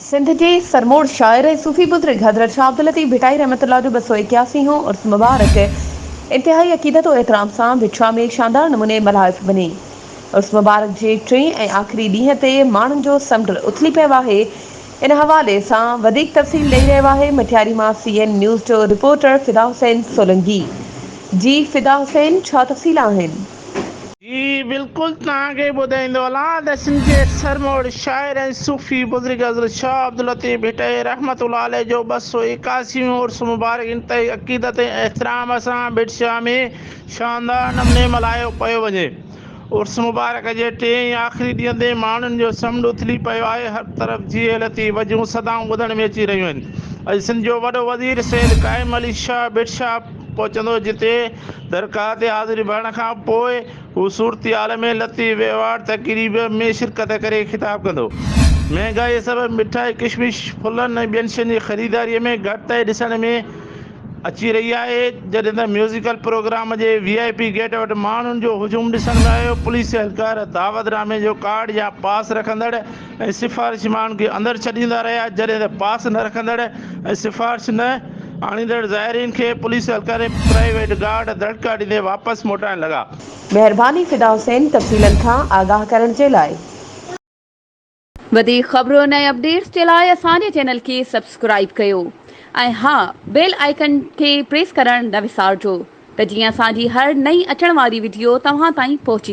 सिंध के सरमोड़ शायर सूफी बुजुर्ग हजरत शाह अब्दुल लतीफ भिटाई रहमतुल्लाह जो 281 उर्स मुबारक इंतहाई अकीदत और एहतराम सां विछा में शानदार नमूने मल्हायो वञे। उर्स मुबारक जे टे ऐं आख़िरी ॾींहं ते माण्हुनि जो समुंड उथली पियो आहे। इन हवाले सां वधीक तफ़सील ॾेई रहियो आहे मटियारी मां CN न्यूज़ जो रिपोर्टर फिदा हुसैन सोलंकी। जी फिदा हुसैन, छा तफ़सील आहिनि? जी बिल्कुल तव्हांखे ॿुधाईंदो हलां त सिंध जे सरमोड़ शाइर ऐं सूफ़ी बुज़ुर्ग हज़रत शाह अब्दुल लतीफ भिटाई रहमतुल्लाह अलैह जो 281 उर्स मुबारक इंतहाई अक़ीदत ऐं एहतराम सां बिटशाह में शानदार नमूने मल्हायो पियो वञे। उर्स मुबारक जे टे ऐं आख़िरी ॾींहं ते माण्हुनि जो समुंड उथली पियो आहे। हर तरफ़ जीअल थी वजूं सदाऊं ॿुधण में अची रहियूं आहिनि। अॼु सिंध जो वॾो वज़ीर सैयद क़ाइम अली शाह बिटशाह पहुचंदो, जिते दरगाह ते हाज़िरी भरण खां पोइ हू सूरती हाल में लतीफ़ व्यवहार तक़रीब में शिरकत करे ख़िताब कंदो। महांगाई सबबि मिठाई, किशमिश, फुलनि ऐं ॿियनि शयुनि जी ख़रीदारीअ में घटिताई ॾिसण में अची रही आहे, जॾहिं त म्यूज़िकल प्रोग्राम जे VIP गेट वटि माण्हुनि जो हुजूम ॾिसण में आयो। पुलिस एहलकार दावतनामे जो कार्ड या पास रखंदड़ ऐं सिफ़ारिश माण्हुनि खे अंदरि छॾींदा रहिया, जॾहिं त पास न रखंदड़ ऐं सिफ़ारिश न आणींदड़ ज़ाइरीन खे पुलिस एहलकार प्राइवेट गार्ड दड़का ॾींदे वापसि मोटाइण लॻा। महिरबानी फिदा हुसैन तफ़सीलनि खां आगाह करण जे लाइ। वधीक ख़बरुनि ऐं अपडेट्स जे लाइ असांजे चैनल खे सब्सक्राइब कयो ऐं हा, बेल आइकन खे प्रेस करण न विसारिजो त जीअं असांजी हर नई अचण वारी वीडियो तव्हां ताईं पहुचे।